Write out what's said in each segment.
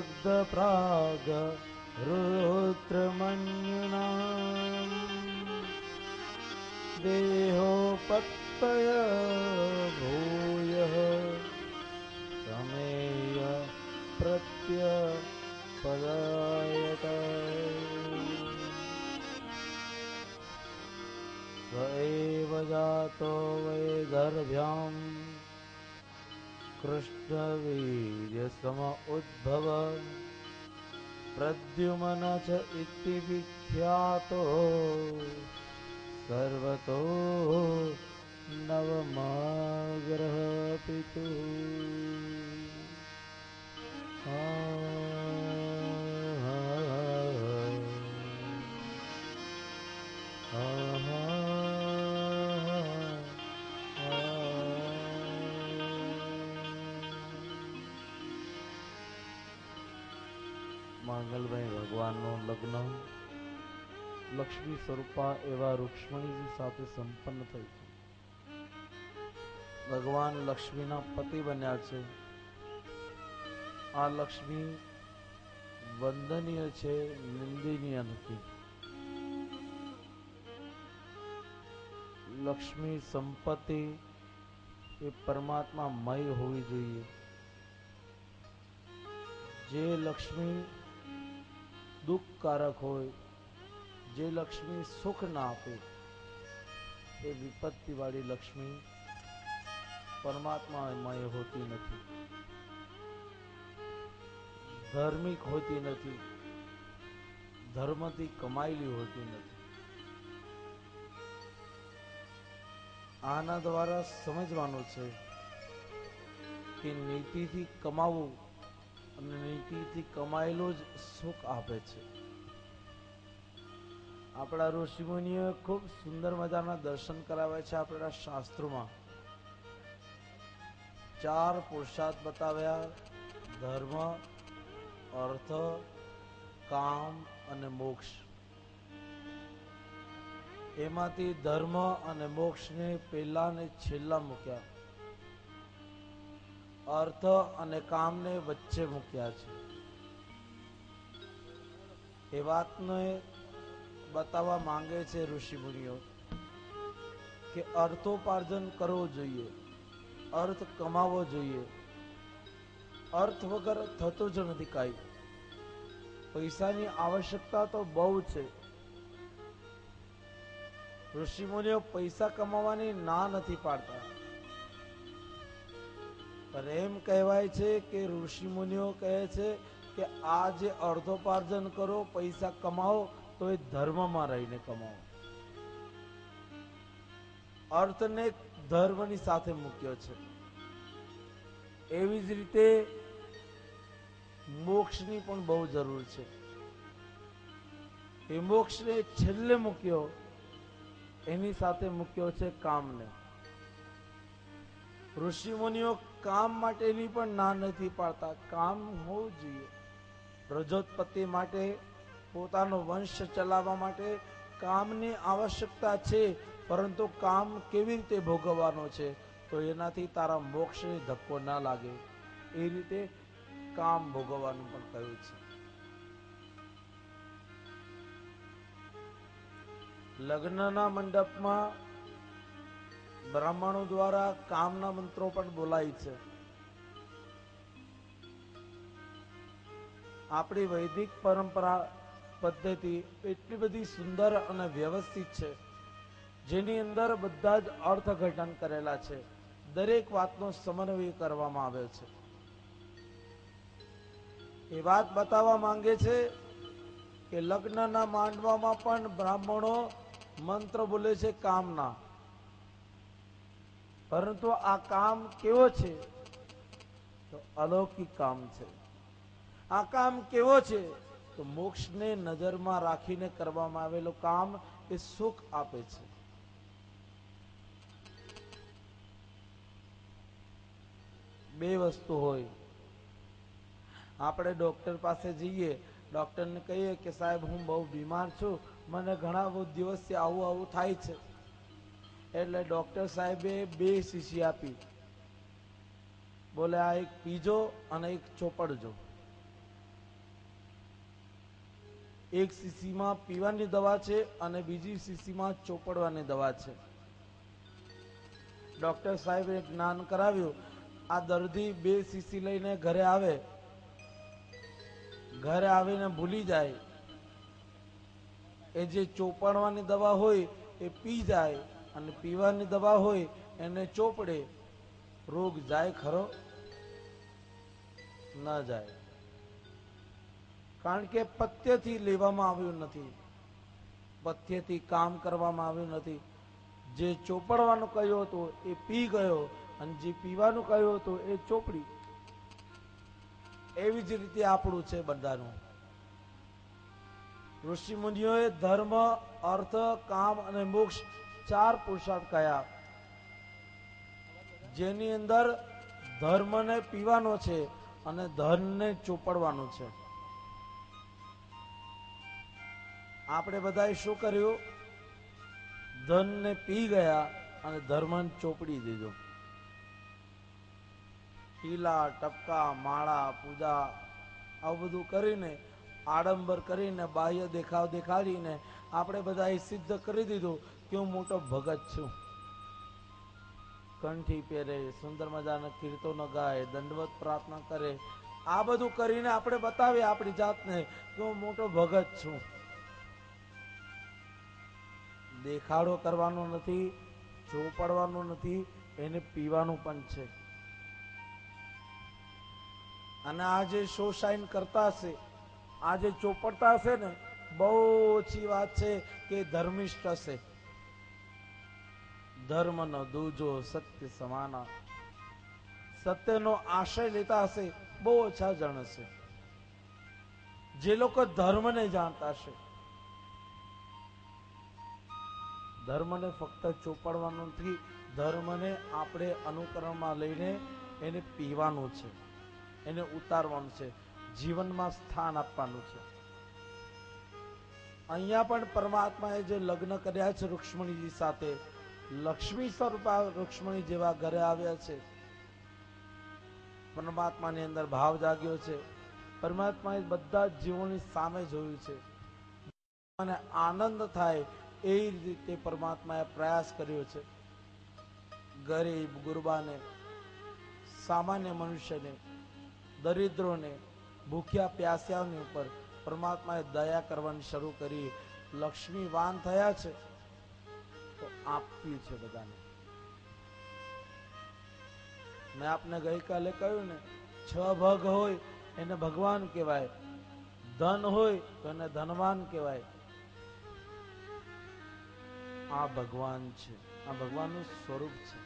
दग्ध प्राग रुद्रमन्युना देहोपत्तय भूयः समेय प्रत्यपदायत स एव जातो वैदर्भ्यां कृष्णवीर्यसम उद्भव प्रद्युम्न च इति विख्यातो सर्वतो नवमाग्रह पितुः। માંગલભાઈ ભગવાનનું લગ્ન લક્ષ્મી સ્વરૂપા એવા રૂક્ષ્મણીજી સાથે સંપન્ન થયું. ભગવાન લક્ષ્મીના પતિ બન્યા છે. આ લક્ષ્મી વંદનીય છે, નિંદનીય નથી. લક્ષ્મી સંપત્તિ એ પરમાત્મા મય હોવી જોઈએ. જે લક્ષ્મી દુઃખકારક હોય, જે લક્ષ્મી સુખ ના આપે, એ વિપત્તિ વાળી લક્ષ્મી પરમાત્મામય હોતી નથી, ધાર્મિક હોતી નથી, ધર્મથી કમાયેલી હોતી નથી. આના દ્વારા સમજવાનું છે કે નીતિથી કમાવું અને નીતિથી કમાયેલું જ સુખ આપે છે. આપણા ઋષિમુનિઓ ખૂબ સુંદર મજાના દર્શન કરાવે છે. આપણા શાસ્ત્રોમાં 4 પુરુષાર્થ બતાવ્યા: ધર્મ, અર્થ, કામ અને મોક્ષ. એમાંથી ધર્મ અને મોક્ષને પહેલા ને છેલ્લા મૂક્યા, અર્થ અને કામને વચ્ચે મૂક્યા છે. એ વાતને બતાવવા માંગે છે ઋષિમુનિઓ કે અર્થોપાર્જન કરવો જોઈએ, અર્થ કમાવો જોઈએ. અર્થ વગર થતું જ નથી કાંઈ. પૈસાની આવશ્યકતા તો બહુ છે. ઋષિમુનિઓ પૈસા કમાવાની ના નથી પાડતા, પણ એમ કહેવાય છે કે ઋષિમુનિઓ કહે છે કે આ જે અર્થોપાર્જન કરો, પૈસા કમાઓ, તો એ ધર્મમાં રહીને કમાઓ. અર્થને ધર્મની સાથે મૂક્યો છે. એવી જ રીતે મોક્ષની પણ બહુ જરૂર છે. એ મોક્ષને છેલ્લે મૂક્યો, એની સાથે મૂક્યો છે કામને. ઋષિમુનિઓ કામ માટેની પણ ના નથી પાડતા. કામ હોવું જોઈએ. રજોત્પત્તિ માટે, પોતાનો વંશ ચલાવવા માટે કામની આવશ્યકતા છે, પરંતુ કામ કેવી રીતે ભોગવવાનો છે, તો એનાથી તારા મોક્ષને ધક્કો ના લાગે એ રીતે કામ ભોગવવાનું પણ કહ્યું છે. લગ્નના મંડપમાં બ્રાહ્મણો દ્વારા કામના મંત્રો પણ બોલાય છે. આપણી વૈદિક પરંપરા પદ્ધતિ એટલી બધી સુંદર અને વ્યવસ્થિત છે, જેની અંદર બધા જ અર્થઘટન કરેલા છે. દરેક વાતનો સમન્વય કરવામાં આવ્યો છે. એ વાત બતાવવા માંગે છે કે લગ્નના માંડવામાં પણ બ્રાહ્મણો મંત્ર બોલે છે કામના, પરંતુ આ કામ કેવો છે? તો અલૌકિક કામ છે. આ કામ કેવો છે? તો મોક્ષને નજરમાં રાખીને કરવામાં આવેલું કામ એ સુખ આપે છે. બે વસ્તુ હોય. આપણે ડોક્ટર પાસે જઈએ, ડોક્ટરને કહીએ કે સાહેબ હું બહુ બીમાર છું, મને ઘણા બહુ દિવસથી આવું આવું થાય છે. એટલે ડોક્ટર સાહેબે 2 શીશી આપી, બોલે આ એક પીજો અને એક ચોપડજો. એક શીશીમાં પીવાની દવા છે અને બીજી શીશીમાં ચોપડવાની દવા છે. ડોક્ટર સાહેબે જ્ઞાન કરાવ્યું. આ દર્દી 2 શીશી લઈને ઘરે આવે, ઘરે આવીને ભૂલી જાય. એ જે ચોપડવાની દવા હોય એ પી જાય અને પીવાની દવા હોય એને ચોપડે. રોગ જાય ખરો? ન જાય. કારણ કે પથ્યથી લેવામાં આવ્યું નથી, પથ્યથી કામ કરવામાં આવ્યું નથી. જે ચોપડવાનું કહ્યું હતું એ પી ગયો અને જે પીવાનું કહ્યું હતું એ ચોપડી. એવી જ રીતે આપણું છે બધાનું. ઋષિ મુનિઓએ ધર્મ, અર્થ, કામ અને મોક્ષ 4 પુરુષાર્થ કયા, જેની અંદર ધર્મને પીવાનો છે અને ધનને ચોપડવાનું છે. આપણે બધાએ શું કર્યું? ધનને પી ગયા અને ધર્મને ચોપડી દીધું. ટીલા, ટપકા, માળા, પૂજા આવું બધું કરીને, આડંબર કરીને, બાહ્ય દેખાવ દેખાડીને આપણે બધાએ સિદ્ધ કરી દીધું કે હું મોટો ભગત છું. કંઠી પહેરે, સુંદર મજાના કીર્તનો ગાય, દંડવત પ્રાર્થના કરે. આ બધું કરીને આપણે બતાવીએ આપણી જાતને કે હું મોટો ભગત છું. દેખાડો કરવાનો નથી, ચોપડવાનું નથી, એને પીવાનું પણ છે. અને આ જે શો શાઇન કરતા હશે, આ જે ચોપડતા હશે ને, બહુ ઓછી વાત છે કે ધર્મિષ્ઠ હશે. ધર્મનો દૂજો સત્ય સમાના, સત્યનો આશય લેતા હશે બહુ ઓછા જણ હશે. જે લોકો ધર્મને જાણતા હશે, ધર્મને ફક્ત ચોપડવાનું નથી, ધર્મને આપણે અનુકરણમાં લઈને એને પીવાનું છે, એને ઉતારવાનું છે, જીવનમાં સ્થાન આપવાનું છે. અહીંયા પણ પરમાત્માએ જે લગ્ન કર્યા છે રૂક્ષ્મણીજી સાથે, લક્ષ્મી સ્વરૂપા રૂક્ષ્મણી જેવા ઘરે આવ્યા છે. પરમાત્માની અંદર ભાવ જાગ્યો છે. પરમાત્માએ બધા જ જીવોની સામે જોયું છે અને આનંદ થાય એ રીતે પરમાત્માએ પ્રયાસ કર્યો છે. ગરીબ ગુરબાને, સામાન્ય મનુષ્યને, દરિદ્રોને, ભૂખ્યા પ્યાસ્યાઓની ઉપર પરમાત્માએ દયા કરવાની શરૂ કરી. લક્ષ્મીવાન થયા છે તો આપ્યું છે બધાને. મેં આપને ગઈકાલે કહ્યું ને, 6 ભગ હોય એને ભગવાન કહેવાય, ધન હોય તો એને ધનવાન કહેવાય. આ ભગવાન છે, આ ભગવાનનું સ્વરૂપ છે.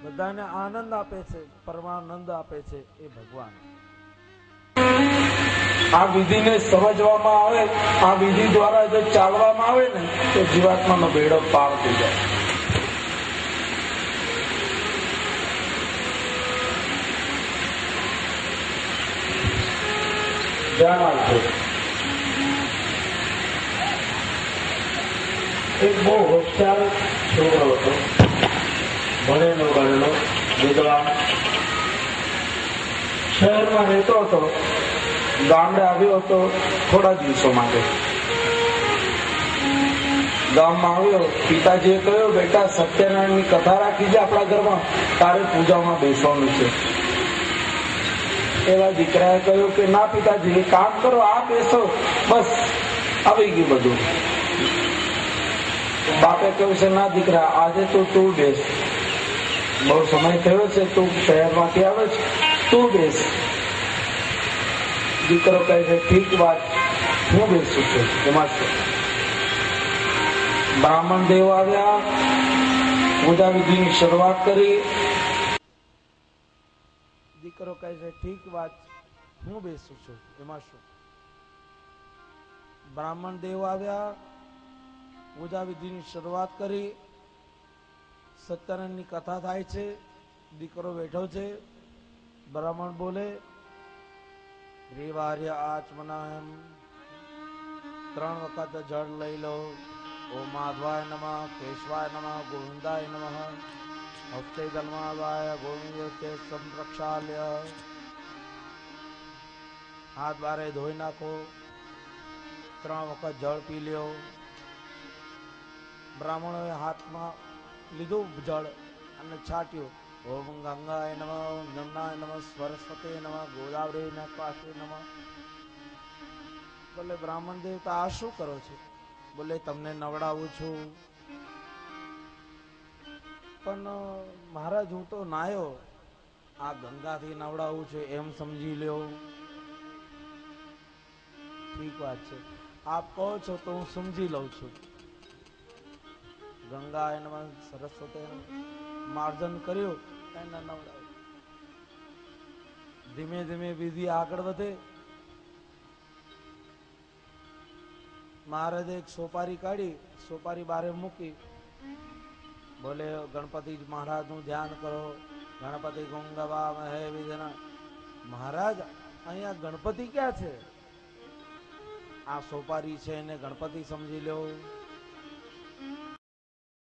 બધાને આનંદ આપે છે, પરમાનંદ આપે છે એ ભગવાન. આ વિધિને સમજવામાં આવે, આ વિધિ દ્વારા જો ચાલવામાં આવે ને તો જીવાત્માનો બેડો પાર થઈ જાય. ધ્યાન આપજો. એક બહુ હોશિયાર છોકરો હતો, ભણેલો ગણેલો, વિદ્વાન, શહેરમાં રહેતો હતો. ગામડે આવ્યો હતો થોડા દિવસો માટે. ગામમાં આવ્યો, પિતાજીએ કહ્યું, બેટા સત્યનારાયણની કથા રાખી છે આપણા ઘરમાં, તારે પૂજામાં બેસવાનું છે. એવા દીકરાએ કહ્યું કે ના પિતાજી, એ કામ કરો, આ બેસો, બસ આવી ગયું બધું. બાપે કહ્યું છે ના દીકરા, આજે તો તું બેસ, બહુ સમય થયો છે, તું શહેરમાંથી આવે છે, તું બેસ. દીકરો કહે છે ઠીક વાત, હું બેસું છું. એમાં શું? બ્રાહ્મણ દેવ આવ્યા, પૂજા વિધિની શરૂઆત કરી. દીકરો કહે છે ઠીક વાત, હું બેસું છું. એમાં શું? બ્રાહ્મણ દેવ આવ્યા, પૂજા વિધિની શરૂઆત કરી. સત્યનારાયણની કથા થાય છે. દીકરો બેઠો છે. બ્રાહ્મણ બોલે, રેવાર્ય આચમના એમ 3 વખત જળ લઈ લો. ઓમ માધવાય નમઃ, કેશવાય નમઃ, ગોવિંદાય નમઃ. હસ્તે જન્માવાય ગોવિંદ સંપ્રક્ષાલ્ય. હાથ બારે ધોઈ નાખો. 3 વખત જળ પી લ્યો. બ્રાહ્મણોએ હાથમાં લીધું જળ અને છાટ્યું. ઓમ ગંગાય નમઃ, ઓમ જમનાય નમઃ, સરસ્વતી નમઃ, ગોદાવરી ને કાશી નમઃ. બોલે બ્રાહ્મણ દેવતા આ શું કરો છો? બોલે તમને નવડાવું છું. પણ મહારાજ હું તો નાયો, આ ગંગાથી નવડાવું છું એમ સમજી લ્યો. ઠીક વાત છે, આપ કહો છો તો હું સમજી લઉં છું. ગંગા એના સરસ્વતી માર્જન કર્યું, એને નવડાવ્યું. ધીમે ધીમે વિધિ આગળ વધે. મહારાજે એક સોપારી કાઢી, સોપારી બારે મૂકી. બોલે ગણપતિ મહારાજ નું ધ્યાન કરો. ગણપતિ ગુંગવા મહે વિઘ્ન. મહારાજ અહીંયા ગણપતિ ક્યાં છે? આ સોપારી છે એને ગણપતિ સમજી લો.